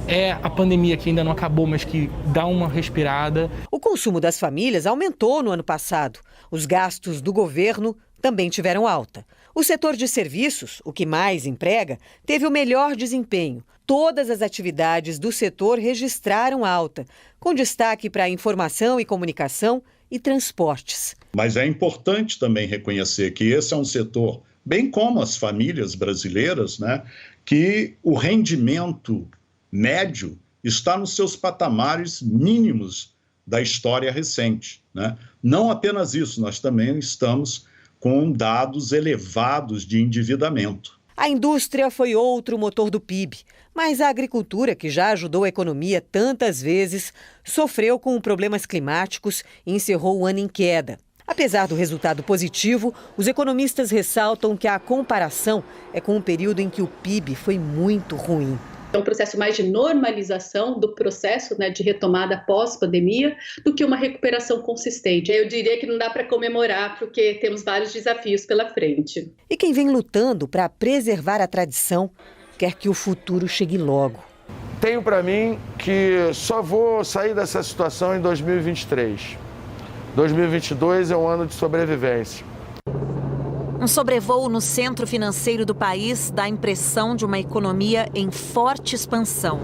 Speaker 18: é a pandemia que ainda não acabou, mas que dá uma respirada.
Speaker 16: O consumo das famílias aumentou no ano passado. Os gastos do governo também tiveram alta. O setor de serviços, o que mais emprega, teve o melhor desempenho. Todas as atividades do setor registraram alta, com destaque para informação e comunicação e transportes.
Speaker 3: Mas é importante também reconhecer que esse é um setor, bem como as famílias brasileiras, né, que o rendimento médio está nos seus patamares mínimos da história recente, né? Não apenas isso, nós também estamos com dados elevados de endividamento.
Speaker 16: A indústria foi outro motor do PIB, mas a agricultura, que já ajudou a economia tantas vezes, sofreu com problemas climáticos e encerrou o ano em queda. Apesar do resultado positivo, os economistas ressaltam que a comparação é com um período em que o PIB foi muito ruim.
Speaker 4: É um processo mais de normalização do processo, né, de retomada pós-pandemia do que uma recuperação consistente. Eu diria que não dá para comemorar porque temos vários desafios pela frente.
Speaker 16: E quem vem lutando para preservar a tradição quer que o futuro chegue logo.
Speaker 22: Tenho para mim que só vou sair dessa situação em 2023. 2022 é um ano de sobrevivência.
Speaker 5: Um sobrevoo no centro financeiro do país dá a impressão de uma economia em forte expansão.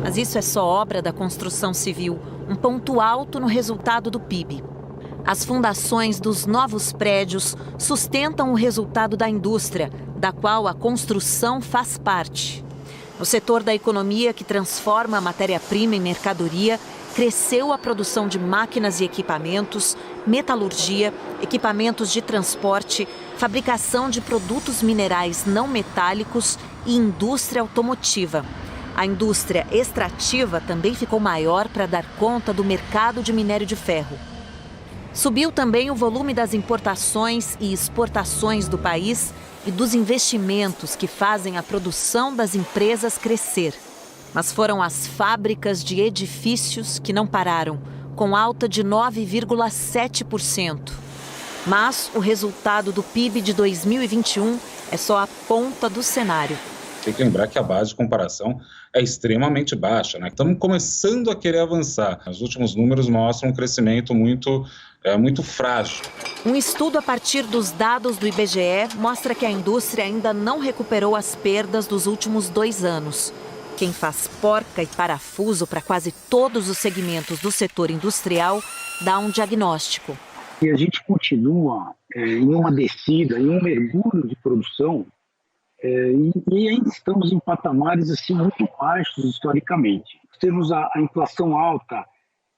Speaker 5: Mas isso é só obra da construção civil, um ponto alto no resultado do PIB. As fundações dos novos prédios sustentam o resultado da indústria, da qual a construção faz parte. No setor da economia que transforma a matéria-prima em mercadoria, cresceu a produção de máquinas e equipamentos, metalurgia, equipamentos de transporte, fabricação de produtos minerais não metálicos e indústria automotiva. A indústria extrativa também ficou maior para dar conta do mercado de minério de ferro. Subiu também o volume das importações e exportações do país e dos investimentos que fazem a produção das empresas crescer. Mas foram as fábricas de edifícios que não pararam, com alta de 9,7%. Mas o resultado do PIB de 2021 é só a ponta do cenário.
Speaker 24: Tem que lembrar que a base de comparação é extremamente baixa, né? Estamos começando a querer avançar. Os últimos números mostram um crescimento muito frágil.
Speaker 5: Um estudo a partir dos dados do IBGE mostra que a indústria ainda não recuperou as perdas dos últimos 2 anos. Quem faz porca e parafuso para quase todos os segmentos do setor industrial dá um diagnóstico.
Speaker 25: E a gente continua em uma descida, em um mergulho de produção, e ainda estamos em patamares assim, muito baixos historicamente. Temos a inflação alta,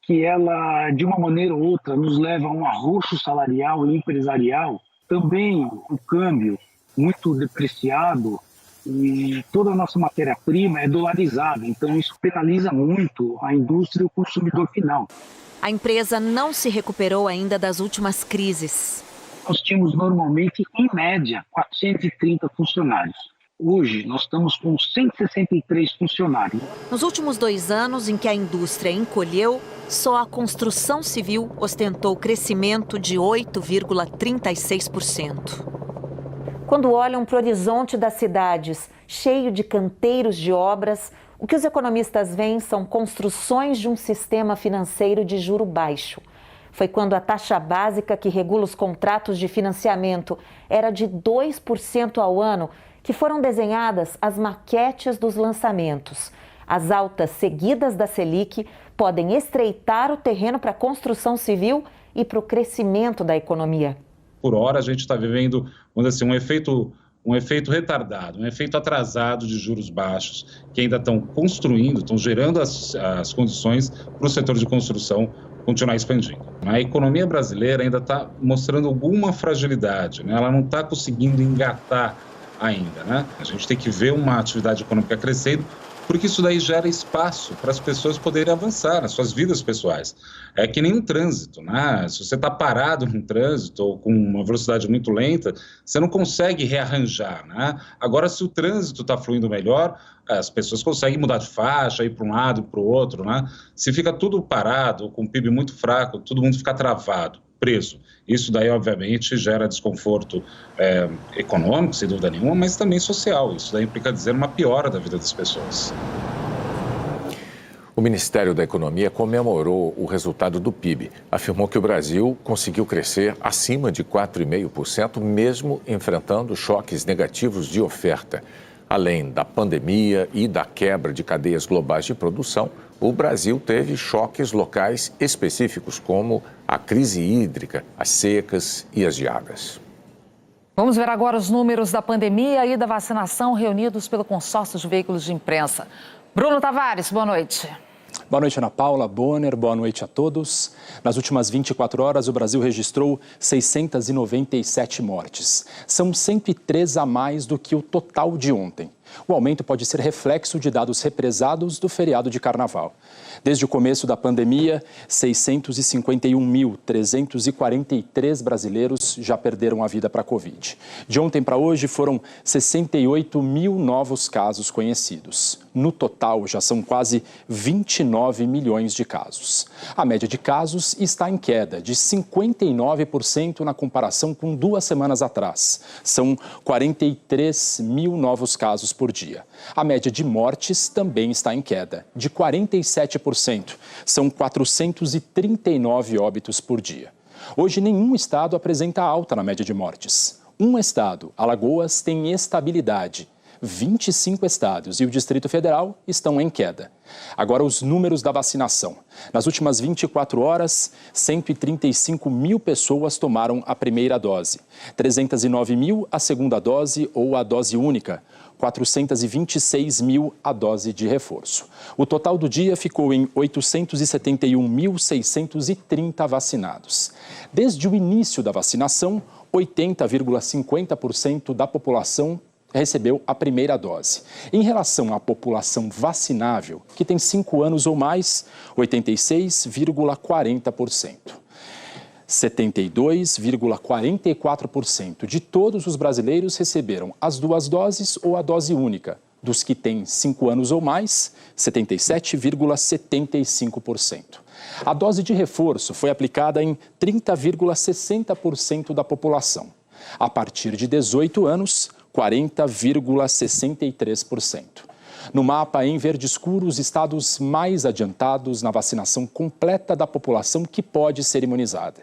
Speaker 25: que ela, de uma maneira ou outra, nos leva a um arroxo salarial e empresarial. Também o câmbio muito depreciado, e toda a nossa matéria-prima é dolarizada, então isso penaliza muito a indústria e o consumidor final.
Speaker 5: A empresa não se recuperou ainda das últimas crises.
Speaker 25: nós tínhamos normalmente, em média, 430 funcionários. Hoje, nós estamos com 163 funcionários.
Speaker 5: Nos últimos 2 anos em que a indústria encolheu, só a construção civil ostentou crescimento de 8,36%.
Speaker 6: Quando olham para o horizonte das cidades, cheio de canteiros de obras, o que os economistas veem são construções de um sistema financeiro de juro baixo. Foi quando a taxa básica que regula os contratos de financiamento era de 2% ao ano que foram desenhadas as maquetes dos lançamentos. As altas seguidas da Selic podem estreitar o terreno para a construção civil e para o crescimento da economia.
Speaker 24: Por hora, a gente está vivendo, vamos dizer assim, um efeito retardado, um efeito atrasado de juros baixos, que ainda estão construindo, estão gerando as condições para o setor de construção continuar expandindo. A economia brasileira ainda está mostrando alguma fragilidade, né? Ela não está conseguindo engatar ainda, né? A gente tem que ver uma atividade econômica crescendo, porque isso daí gera espaço para as pessoas poderem avançar nas suas vidas pessoais. É que nem um trânsito, né? Se você está parado num trânsito ou com uma velocidade muito lenta, você não consegue rearranjar, né? Agora, se o trânsito está fluindo melhor, as pessoas conseguem mudar de faixa, ir para um lado e para o outro, né? Se fica tudo parado, com o PIB muito fraco, todo mundo fica travado, preso. Isso daí, obviamente, gera desconforto econômico, sem dúvida nenhuma, mas também social. Isso daí implica dizer uma piora da vida das pessoas.
Speaker 1: O Ministério da Economia comemorou o resultado do PIB. Afirmou que o Brasil conseguiu crescer acima de 4,5%, mesmo enfrentando choques negativos de oferta. Além da pandemia e da quebra de cadeias globais de produção, o Brasil teve choques locais específicos, como a crise hídrica, as secas e as geadas.
Speaker 2: Vamos ver agora os números da pandemia e da vacinação reunidos pelo consórcio de veículos de imprensa. Bruno Tavares, boa noite.
Speaker 7: Boa noite, Ana Paula, Bonner, boa noite a todos. Nas últimas 24 horas, o Brasil registrou 697 mortes. São 103 a mais do que o total de ontem. O aumento pode ser reflexo de dados represados do feriado de Carnaval. Desde o começo da pandemia, 651.343 brasileiros já perderam a vida para a Covid. De ontem para hoje, foram 68 mil novos casos conhecidos. No total, já são quase 29 milhões de casos. A média de casos está em queda, de 59% na comparação com 2 semanas atrás. São 43 mil novos casos por dia. A média de mortes também está em queda, de 47%. São 439 óbitos por dia. Hoje, nenhum estado apresenta alta na média de mortes. Um estado, Alagoas, tem estabilidade. 25 estados e o Distrito Federal estão em queda. Agora, os números da vacinação. Nas últimas 24 horas, 135 mil pessoas tomaram a primeira dose, 309 mil a segunda dose ou a dose única, 426 mil a dose de reforço. O total do dia ficou em 871.630 vacinados. Desde o início da vacinação, 80,50% da população recebeu a primeira dose. Em relação à população vacinável, que tem 5 anos ou mais, 86,40%. 72,44% de todos os brasileiros receberam as 2 doses ou a dose única. Dos que têm 5 anos ou mais, 77,75%. A dose de reforço foi aplicada em 30,60% da população. A partir de 18 anos, 40,63%. No mapa, em verde escuro, os estados mais adiantados na vacinação completa da população que pode ser imunizada.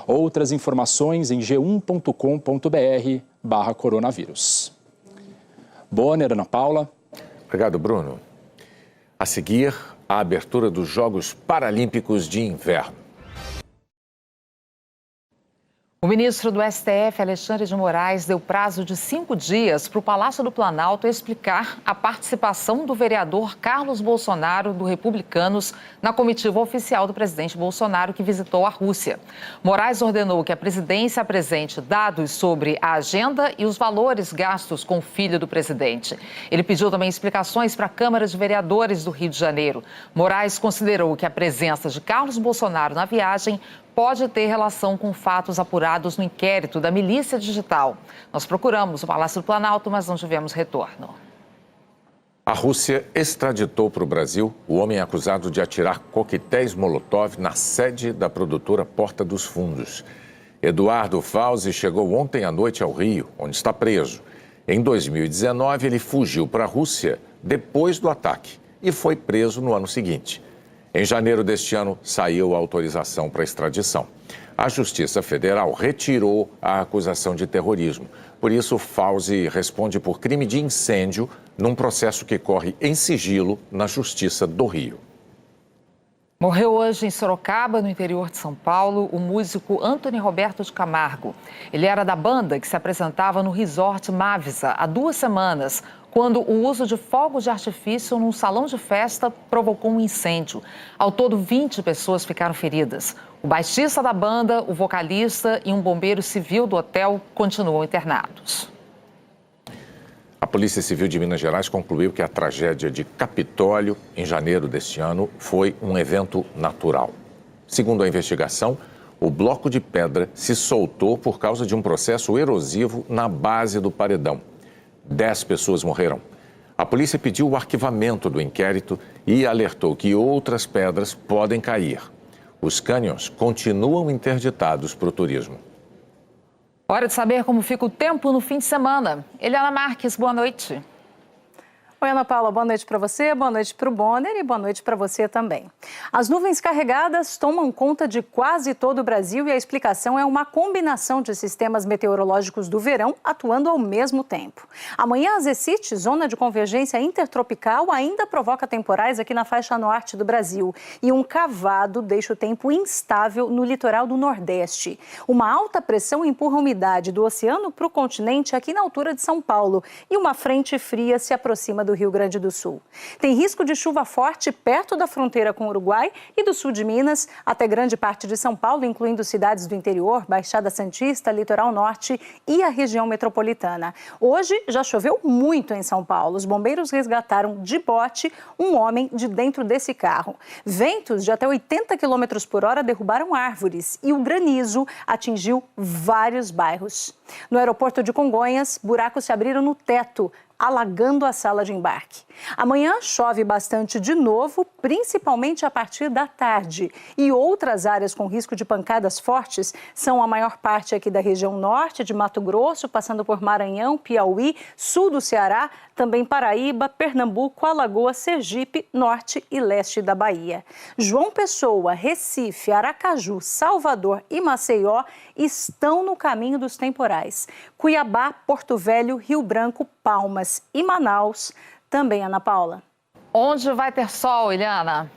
Speaker 7: Outras informações em g1.com.br/coronavírus. Bonner, Ana Paula.
Speaker 1: Obrigado, Bruno. A seguir, a abertura dos Jogos Paralímpicos de Inverno.
Speaker 2: O ministro do STF, Alexandre de Moraes, deu prazo de 5 dias para o Palácio do Planalto explicar a participação do vereador Carlos Bolsonaro, do Republicanos, na comitiva oficial do presidente Bolsonaro, que visitou a Rússia. Moraes ordenou que a presidência apresente dados sobre a agenda e os valores gastos com o filho do presidente. Ele pediu também explicações para a Câmara de Vereadores do Rio de Janeiro. Moraes considerou que a presença de Carlos Bolsonaro na viagem pode ter relação com fatos apurados apurados no inquérito da Milícia Digital. Nós procuramos o Palácio do Planalto, mas não tivemos retorno.
Speaker 1: A Rússia extraditou para o Brasil o homem acusado de atirar coquetéis Molotov na sede da produtora Porta dos Fundos. Eduardo Fauzi chegou ontem à noite ao Rio, onde está preso. Em 2019, ele fugiu para a Rússia depois do ataque e foi preso no ano seguinte. Em janeiro deste ano, saiu a autorização para extradição. A Justiça Federal retirou a acusação de terrorismo. Por isso, Fauzi responde por crime de incêndio num processo que corre em sigilo na Justiça do Rio.
Speaker 2: Morreu hoje em Sorocaba, no interior de São Paulo, o músico Antony Roberto de Camargo. Ele era da banda que se apresentava no Resort Mavisa há 2 semanas, quando o uso de fogos de artifício num salão de festa provocou um incêndio. Ao todo, 20 pessoas ficaram feridas. O baixista da banda, o vocalista e um bombeiro civil do hotel continuam internados.
Speaker 1: A Polícia Civil de Minas Gerais concluiu que a tragédia de Capitólio, em janeiro deste ano, foi um evento natural. Segundo a investigação, o bloco de pedra se soltou por causa de um processo erosivo na base do paredão. 10 pessoas morreram. A polícia pediu o arquivamento do inquérito e alertou que outras pedras podem cair. Os cânions continuam interditados para o turismo.
Speaker 2: Hora de saber como fica o tempo no fim de semana. Eliana Marques, boa noite.
Speaker 9: Oi, Ana Paula, boa noite para você, boa noite para o Bonner e boa noite para você também. As nuvens carregadas tomam conta de quase todo o Brasil e a explicação é uma combinação de sistemas meteorológicos do verão atuando ao mesmo tempo. Amanhã, a Zecit, zona de convergência intertropical, ainda provoca temporais aqui na faixa norte do Brasil. E um cavado deixa o tempo instável no litoral do Nordeste. Uma alta pressão empurra a umidade do oceano para o continente aqui na altura de São Paulo. E uma frente fria se aproxima do Rio Grande do Sul. Tem risco de chuva forte perto da fronteira com o Uruguai e do sul de Minas, até grande parte de São Paulo, incluindo cidades do interior, Baixada Santista, Litoral Norte e a região metropolitana. Hoje já choveu muito em São Paulo. Os bombeiros resgataram de bote um homem de dentro desse carro. Ventos de até 80 km por hora derrubaram árvores e o granizo atingiu vários bairros. No aeroporto de Congonhas, buracos se abriram no teto, alagando a sala de embarque. Amanhã chove bastante de novo, principalmente a partir da tarde. E outras áreas com risco de pancadas fortes são a maior parte aqui da região norte de Mato Grosso, passando por Maranhão, Piauí, sul do Ceará, também Paraíba, Pernambuco, Alagoas, Sergipe, norte e leste da Bahia. João Pessoa, Recife, Aracaju, Salvador e Maceió estão no caminho dos temporais. Cuiabá, Porto Velho, Rio Branco, Palmas e Manaus, também, Ana Paula.
Speaker 2: Onde vai ter sol, Eliana?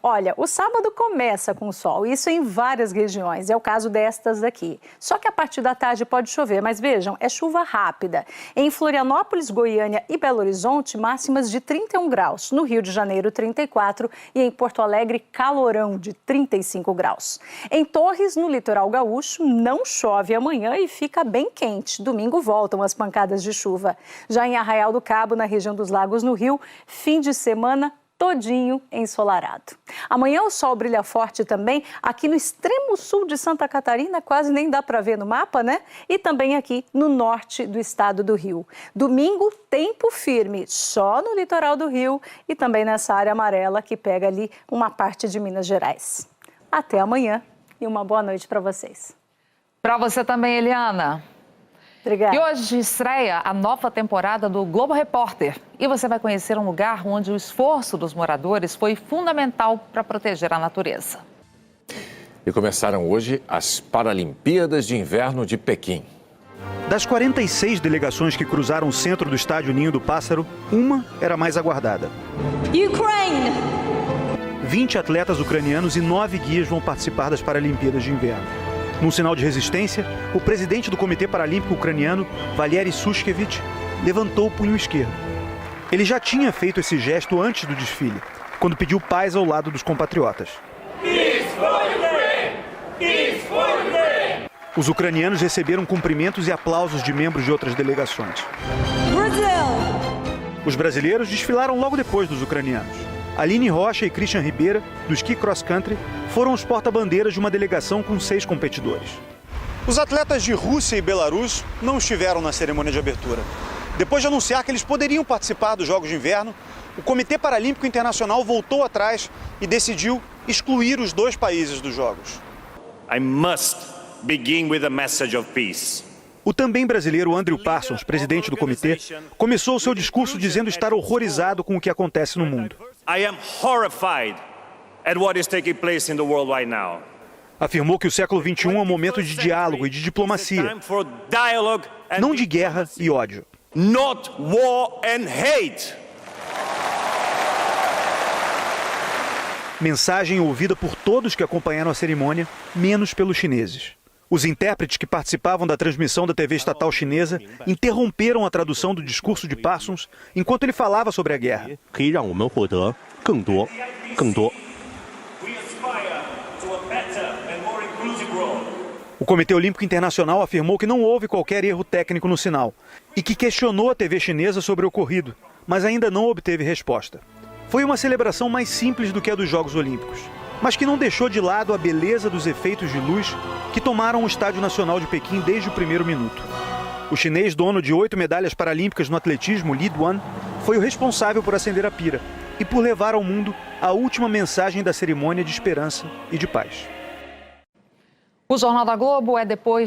Speaker 9: Olha, o sábado começa com sol, isso em várias regiões, é o caso destas aqui. Só que a partir da tarde pode chover, mas vejam, é chuva rápida. Em Florianópolis, Goiânia e Belo Horizonte, máximas de 31 graus. No Rio de Janeiro, 34 e em Porto Alegre, calorão de 35 graus. Em Torres, no litoral gaúcho, não chove amanhã e fica bem quente. Domingo voltam as pancadas de chuva. Já em Arraial do Cabo, na região dos Lagos, no Rio, fim de semana todinho ensolarado. Amanhã o sol brilha forte também aqui no extremo sul de Santa Catarina, quase nem dá para ver no mapa, né? E também aqui no norte do estado do Rio. Domingo, tempo firme, só no litoral do Rio e também nessa área amarela que pega ali uma parte de Minas Gerais. Até amanhã e uma boa noite para vocês.
Speaker 2: Para você também, Eliana.
Speaker 9: Obrigada.
Speaker 2: E hoje estreia a nova temporada do Globo Repórter. E você vai conhecer um lugar onde o esforço dos moradores foi fundamental para proteger a natureza.
Speaker 1: E começaram hoje as Paralimpíadas de Inverno de Pequim.
Speaker 10: Das 46 delegações que cruzaram o centro do estádio Ninho do Pássaro, uma era mais aguardada.
Speaker 15: Ukraine!
Speaker 10: 20 atletas ucranianos e 9 guias vão participar das Paralimpíadas de Inverno. Num sinal de resistência, o presidente do Comitê Paralímpico Ucraniano, Valery Sushkevich, levantou o punho esquerdo. Ele já tinha feito esse gesto antes do desfile, quando pediu paz ao lado dos compatriotas. Os ucranianos receberam cumprimentos e aplausos de membros de outras delegações. Os brasileiros desfilaram logo depois dos ucranianos. Aline Rocha e Christian Ribeira, do esqui cross country, foram os porta-bandeiras de uma delegação com 6 competidores. Os atletas de Rússia e Belarus não estiveram na cerimônia de abertura. Depois de anunciar que eles poderiam participar dos Jogos de Inverno, o Comitê Paralímpico Internacional voltou atrás e decidiu excluir os dois países dos Jogos.
Speaker 11: I must begin with a message of peace.
Speaker 10: O também brasileiro Andrew Parsons, presidente do comitê, começou o seu discurso dizendo estar horrorizado com o que acontece no mundo.
Speaker 11: I am horrified at what is taking place in the world right now.
Speaker 10: Afirmou que o século XXI é um momento de diálogo e de diplomacia, não de guerra e ódio.
Speaker 11: Not war and hate.
Speaker 10: Mensagem ouvida por todos que acompanharam a cerimônia, menos pelos chineses. Os intérpretes que participavam da transmissão da TV estatal chinesa interromperam a tradução do discurso de Parsons enquanto ele falava sobre a guerra. O Comitê Olímpico Internacional afirmou que não houve qualquer erro técnico no sinal e que questionou a TV chinesa sobre o ocorrido, mas ainda não obteve resposta. Foi uma celebração mais simples do que a dos Jogos Olímpicos, mas que não deixou de lado a beleza dos efeitos de luz que tomaram o Estádio Nacional de Pequim desde o primeiro minuto. O chinês, dono de 8 medalhas paralímpicas no atletismo, Li Duan, foi o responsável por acender a pira e por levar ao mundo a última mensagem da cerimônia de esperança e de paz.
Speaker 2: O Jornal da Globo é depois